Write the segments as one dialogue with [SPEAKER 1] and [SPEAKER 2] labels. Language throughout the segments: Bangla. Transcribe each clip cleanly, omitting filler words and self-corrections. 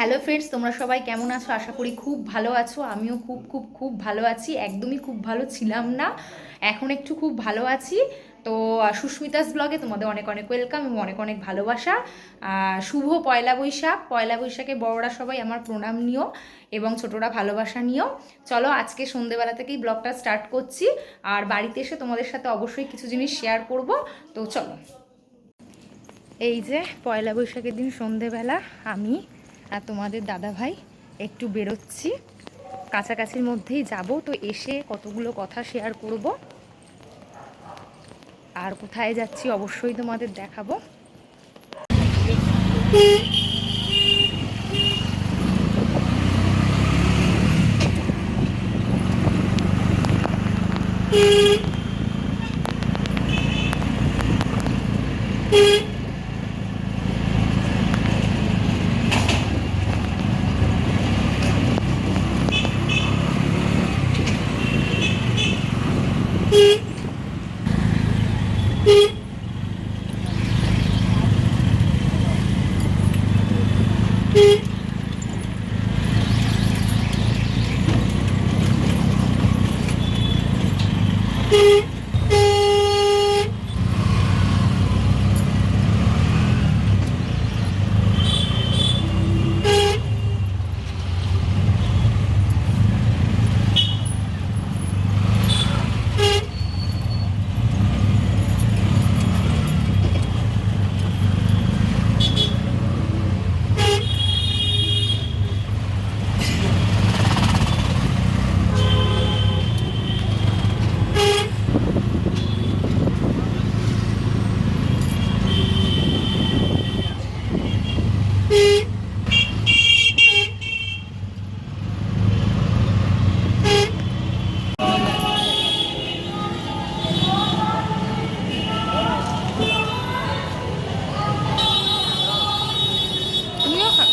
[SPEAKER 1] হ্যালো ফ্রেন্ডস, তোমরা সবাই কেমন আছো? আশা করি খুব ভালো আছো। আমিও খুব খুব খুব ভালো আছি। একদমই খুব ভালো ছিলাম না, এখন একটু খুব ভালো আছি। তো সুস্মিতাস ব্লগে তোমাদের অনেক অনেক ওয়েলকাম এবং অনেক অনেক ভালোবাসা। শুভ পয়লা বৈশাখ। পয়লা বৈশাখে বড়রা সবাই আমার প্রণাম নিও এবং ছোটরা ভালোবাসা নিও। চলো, আজকে সন্ধেবেলা থেকেই ব্লগটা স্টার্ট করছি। আর বাড়িতে এসে তোমাদের সাথে অবশ্যই কিছু জিনিস শেয়ার করব। তো চলো, এই যে পয়লা বৈশাখের দিন সন্ধেবেলা আমি আর তোমাদের দাদা ভাই একটু বেরোচ্ছি, কাছাকাছির মধ্যেই যাব। তো এসে কতগুলো কথা শেয়ার করব, আর কোথায় যাচ্ছি অবশ্যই তোমাদের দেখাবো। তুমিও খাও।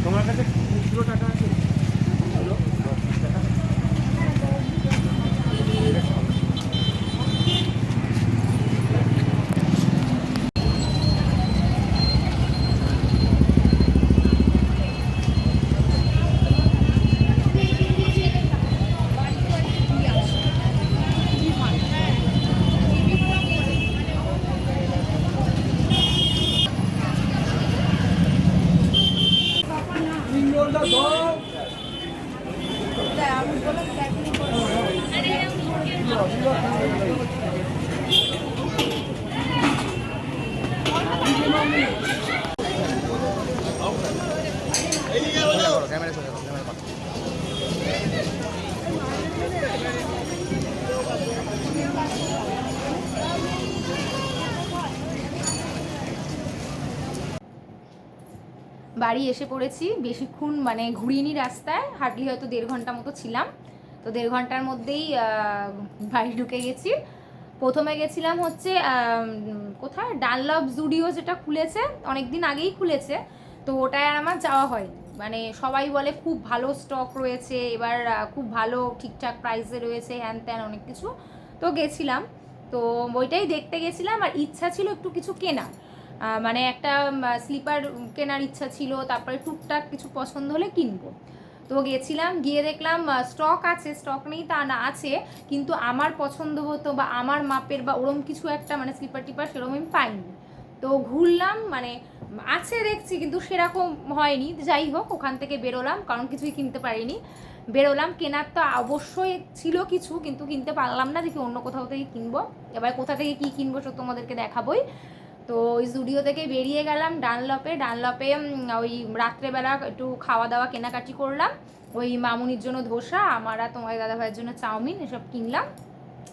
[SPEAKER 2] তোমার কাছে খুচরো টাকা আছে?
[SPEAKER 1] বাড়ি এসে পড়েছি, বেশিক্ষণ মানে ঘুরিনি, রাস্তায় হার্ডলি হয়তো 1.5 ঘন্টা মতো ছিলাম। তো 1.5 ঘন্টার মধ্যেই বাড়ি ঢুকে গেছি। প্রথমে গেছিলাম হচ্ছে কোথায়, ডানলপ জুডিও, যেটা খুলেছে অনেক দিন আগেই খুলেছে। তো ওটায় আর আমার যাওয়া হয়নি। মানে সবাই বলে খুব ভালো স্টক রয়েছে এবার, খুব ভালো ঠিকঠাক প্রাইসে রয়েছে, হ্যান ত্যান অনেক কিছু। তো গেছিলাম, তো ওইটাই দেখতে গেছিলাম। আর ইচ্ছা ছিল একটু কিছু কেনার, মানে একটা স্লিপার কেনার ইচ্ছা ছিল, তারপরে টুকটাক কিছু পছন্দ হলে কিনবো। তো গেছিলাম, গিয়ে দেখলাম স্টক আছে, স্টক নেই তা না, আছে, কিন্তু আমার পছন্দ হতো বা আমার মাপের বা ওরম কিছু একটা মানে স্লিপার টিপার সেরকম আমি পাইনি। তো ঘুরলাম, মানে আছে দেখছি কিন্তু সেরকম হয়নি। যাই হোক, ওখান থেকে বেরোলাম, কারণ কিছুই কিনতে পারিনি। বেরোলাম, কেনার তো অবশ্যই ছিল কিছু, কিন্তু কিনতে পারলাম না, দেখি অন্য কোথাও থেকে কিনবো। এবার কোথা থেকে কী কিনবো সে তোমাদেরকে দেখাবোই। তো ওই জুডিও থেকে বেরিয়ে গেলাম ডানলপে। ওই রাত্রেবেলা একটু খাওয়া দাওয়া কেনাকাটি করলাম। ওই মামুনির জন্য ধোসা, আমার আর তোমার দাদা ভাইয়ের জন্য চাউমিন, এসব কিনলাম।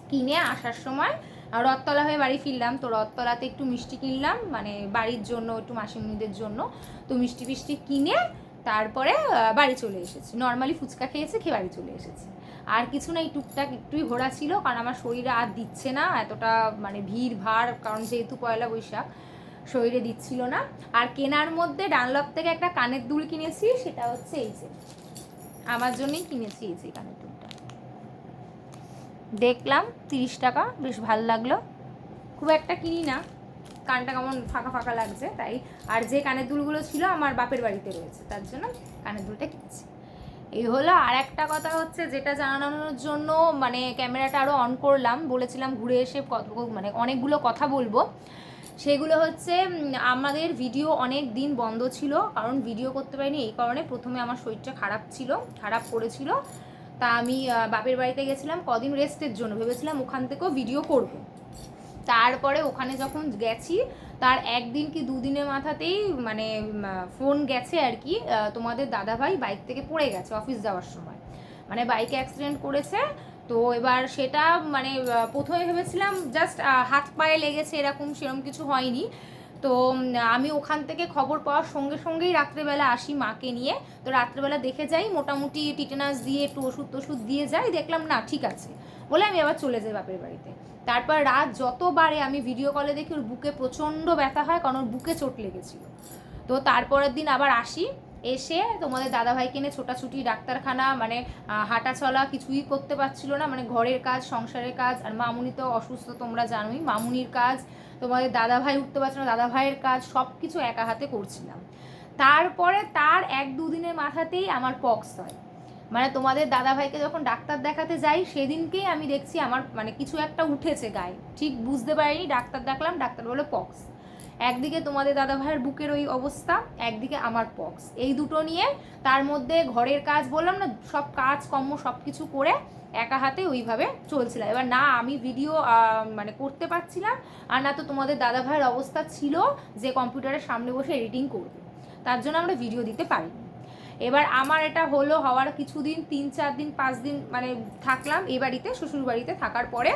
[SPEAKER 1] কিনে আসার সময় রথতলা হয়ে বাড়ি ফিরলাম। তো রথতলাতে একটু মিষ্টি কিনলাম, মানে বাড়ির জন্য, একটু মাসিমণিদের জন্য। তো মিষ্টি ফিষ্টি কিনে তারপরে বাড়ি চলে এসেছি, নর্মালি ফুচকা খেয়েছে, খেয়ে বাড়ি চলে এসেছি। আর কিছু না, এই টুকটাক একটুই ঘোরা ছিল, কারণ আমার শরীরে আর দিচ্ছে না এতটা, মানে ভিড় ভাড়, কারণ যেহেতু পয়লা বৈশাখ শরীরে দিচ্ছিল না। আর কেনার মধ্যে ডানলপ থেকে একটা কানের দুল কিনেছি, সেটা হচ্ছে এই যে আমার জন্যই কিনেছি, এই যে কানের দুলটা দেখলাম 30 টাকা, বেশ ভালো লাগলো। খুব একটা কিনি না, কানটা কেমন ফাঁকা ফাঁকা লাগছে তাই। আর যে কানের দুলগুলো ছিল আমার বাপের বাড়িতে রয়েছে, তার জন্য কানের দুলটা কিনছি। এই হলো। আর একটা কথা হচ্ছে যেটা জানানোর জন্য মানে ক্যামেরাটা আরও অন করলাম, বলেছিলাম ঘুরে এসে মানে অনেকগুলো কথা বলবো, সেগুলো হচ্ছে আমাদের ভিডিও অনেক দিন বন্ধ ছিল, কারণ ভিডিও করতে পারিনি এই কারণে, প্রথমে আমার শরীরটা খারাপ করেছিল। তা আমি বাপের বাড়িতে গেছিলাম কদিন রেস্টের জন্য, ভেবেছিলাম ওখান থেকেও ভিডিও করব। তারপরে ওখানে যখন গেছি তার একদিন কি দুদিনের মাথাতেই মানে ফোন গেছে আর কি, তোমাদের দাদাভাই বাইক থেকে পড়ে গেছে অফিস যাওয়ার সময়, মানে বাইকে অ্যাক্সিডেন্ট করেছে। তো এবার সেটা মানে প্রথমে ভেবেছিলাম জাস্ট হাত পায়ে লেগেছে, সেরকম কিছু হয়নি। তো আমি ওখান থেকে খবর পাওয়ার সঙ্গে সঙ্গেই রাত্রেবেলা আসি মাকে নিয়ে। তো রাত্রেবেলা দেখে যাই, মোটামুটি টিটেনাস দিয়ে একটু ওষুধ দিয়ে যাই, দেখলাম না ঠিক আছে বলে আমি আবার চলে যাই বাপের বাড়িতে। তারপর রাত যতবারে আমি ভিডিও কলে দেখি ওর বুকে প্রচণ্ড ব্যথা হয়, কারণ ওর বুকে চোট লেগেছিল। তো তারপরের দিন আবার আসি, এসে তোমাদের দাদাভাইকে নিয়ে ছোটাছুটি ডাক্তারখানা, মানে হাঁটা চলা কিছুই করতে পারছিল না, মানে ঘরের কাজ সংসারের কাজ, আর মামুনি তো অসুস্থ তোমরা জানোই, মামুনির কাজ, তোমাদের দাদাভাই উঠতে পারছিল না, দাদাভাইয়ের কাজ, সব কিছু একা হাতে করছিলাম। তারপরে তার 1-2 দিনের মাথাতেই আমার পক্স হয়, মানে তোমাদের দাদাভাইকে যখন ডাক্তার দেখাতে যাই সেদিনকেই আমি দেখছি আমার মানে কিছু একটা উঠেছে গায়ে, ঠিক বুঝতে পারিনি, ডাক্তার দেখলাম, ডাক্তার বলে পক্স। একদিকে তোমাদের দাদাভাইয়ের বুকের ওই অবস্থা, একদিকে আমার পক্স, এই দুটো নিয়ে তার মধ্যে ঘরের কাজ বললাম না, সব কাজ কর্ম সব কিছু করে একা হাতে ওইভাবে চলছিলাম। এবার না আমি ভিডিও মানে করতে পারছিলাম, আর না তো তোমাদের দাদাভাইয়ের অবস্থা ছিল যে কম্পিউটারের সামনে বসে এডিটিং করবে, তার জন্য আমরা ভিডিও দিতে পারিনি। এবার আমার এটা হওয়ার কিছুদিন 3-4 দিন 5 দিন মানে থাকলাম এই বাড়িতে, শ্বশুর বাড়িতে থাকার পরে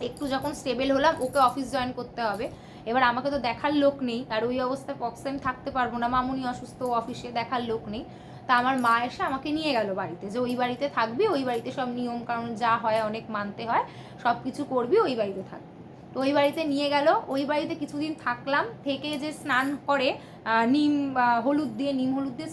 [SPEAKER 1] একটু যখন স্টেবল হলাম, ওকে অফিস জয়েন করতে হবে। এবার আমাকে তো দেখার লোক নেই, আর ওই অবস্থায় পক্সে আমি থাকতে পারবো না, মামুনি অসুস্থ, অফিসে দেখার লোক নেই। তা আমার মা এসে আমাকে নিয়ে গেল বাড়িতে, যে ওই বাড়িতে থাকবি, ওই বাড়িতে সব নিয়ম কারণ যা হয় অনেক মানতে হয়, সব কিছু করবি, ওই বাড়িতে থাকবি। তো ওই বাড়িতে নিয়ে গেল, ওই বাড়িতে কিছুদিন থাকলাম, থেকে যে স্নান করে নিম হলুদ দিয়ে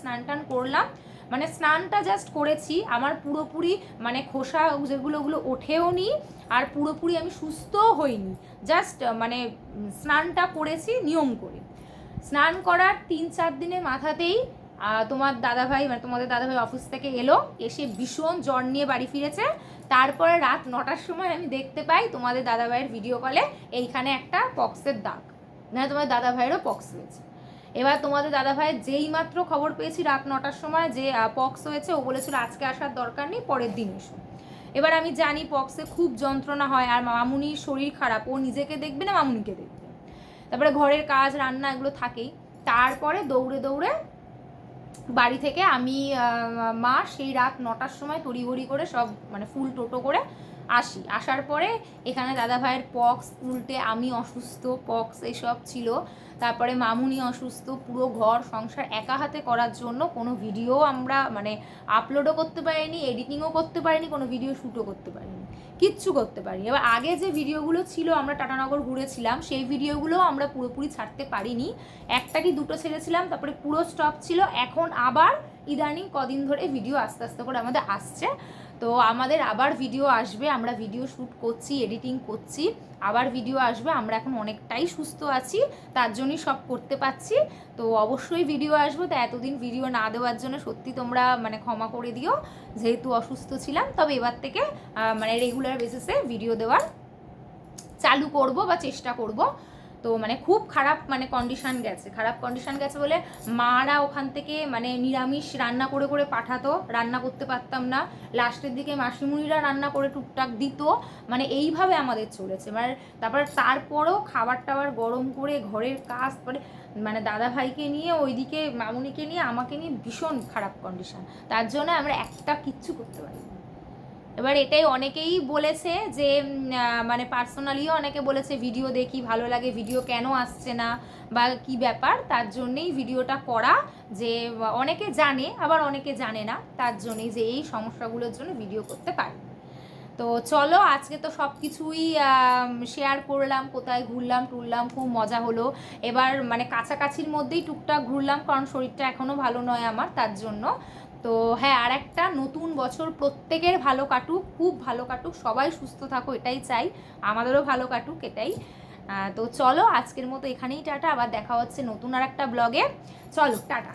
[SPEAKER 1] স্নান টান করলাম, মানে স্নানটা জাস্ট করেছি, আমার পুরোপুরি মানে খোসা যেগুলো ওঠেও নি, আর পুরোপুরি আমি সুস্থও হইনি, জাস্ট মানে স্নানটা করেছি নিয়ম করে। স্নান করার 3-4 দিনের মাথাতেই তোমাদের দাদাভাই অফিস থেকে এলো, এসে ভীষণ জ্বর নিয়ে বাড়ি ফিরেছে। তারপরে রাত 9টার সময় আমি দেখতে পাই তোমাদের দাদাভাইয়ের ভিডিও কলে এইখানে একটা পক্সের দাগ, মানে তোমাদের দাদাভাইয়েরও পক্স হয়েছে। এবার তোমাদের দাদাভাইয়ের যেই মাত্র খবর পেয়েছি রাত 9টার সময় যে পক্স হয়েছে, ও বলেছিল আজকে আসার দরকার নেই, পরের দিন এসো। এবার আমি জানি পক্সে খুব যন্ত্রণা হয়, আর মামুনির শরীর খারাপ, ও নিজেকে দেখবে না মামুনিকে দেখবে, তারপরে ঘরের কাজ রান্না এগুলো থাকেই। তারপরে দৌড়ে বাড়ি থেকে আমি মা সেই রাত 9টার সময় তড়িঘড়ি করে সব মানে ফুল টোটো করে আসার পরে এখানে দাদাভাইয়ের পক্স উল্টে আমি অসুস্থ, পক্স এসব ছিল। তারপরে মামুনি অসুস্থ, পুরো ঘর সংসার একা হাতে করার জন্য কোনো ভিডিও আমরা মানে আপলোডও করতে পারিনি, এডিটিংও করতে পারিনি, কোনো ভিডিও শ্যুটও করতে পারিনি, কিচ্ছু করতে পারিনি। এবার আগে যে ভিডিওগুলো ছিল আমরা টাটানগর ঘুরেছিলাম, সেই ভিডিওগুলো আমরা পুরোপুরি ছাড়তে পারিনি, একটা কি দুটো ছেড়েছিলাম, তারপরে পুরো স্টপ ছিল। এখন আবার ইদানিং কদিন ধরে ভিডিও আস্তে আস্তে করে আমাদের আসছে, তো আমাদের আবার ভিডিও আসবে, আমরা ভিডিও শ্যুট করছি, এডিটিং করছি, আবার ভিডিও আসবে। আমরা এখন অনেকটাই সুস্থ আছি, তার জন্যই সব করতে পারছি, তো অবশ্যই ভিডিও আসবে। তো এতদিন ভিডিও না দেওয়ার জন্য সত্যি তোমরা মানে ক্ষমা করে দিও, যেহেতু অসুস্থ ছিলাম। তবে এবার থেকে মানে রেগুলার বেসিসে ভিডিও দেওয়ার চালু করব বা চেষ্টা করব। তো মানে খুব খারাপ কন্ডিশান গেছে বলে মারা ওখান থেকে মানে নিরামিষ রান্না করে করে পাঠাতো, রান্না করতে পারতাম না, লাস্টের দিকে মাসিমুনিরা রান্না করে টুকটাক দিত, মানে এইভাবে আমাদের চলেছে। তারপরেও খাবার টাবার গরম করে ঘরের কাজ করে, মানে দাদাভাইকে নিয়ে ওইদিকে মামুনিকে নিয়ে আমাকে নিয়ে ভীষণ খারাপ কন্ডিশান, তার জন্য আমরা একটা কিচ্ছু করতে পারি না। এবার এটাই অনেকেই বলেছে যে মানে পার্সোনালিও অনেকে বলেছে ভিডিও দেখি ভালো লাগে, ভিডিও কেন আসছে না বা কি ব্যাপার, তার জন্যেই ভিডিওটা করা, যে অনেকে জানে আবার অনেকে জানে না, তার জন্যই যে এই সমস্যাগুলোর জন্য ভিডিও করতে পারি। তো চলো, আজকে তো সব কিছুই শেয়ার করলাম, কোথায় ঘুরলাম টুরলাম, খুব মজা হলো। এবার মানে কাছাকাছির মধ্যেই টুকটাক ঘুরলাম, কারণ শরীরটা এখনও ভালো নয় আমার, তার জন্য। তো হ্যাঁ, আর একটা নতুন বছর প্রত্যেকের ভালো কাটুক, খুব ভালো কাটুক, সবাই সুস্থ থাকো এটাই চাই, আমাদেরও ভালো কাটুক এটাই। তো চলো, আজকের মতো এখানেই টাটা, আবার দেখা হচ্ছে নতুন আর একটা ব্লগে। চলো টাটা।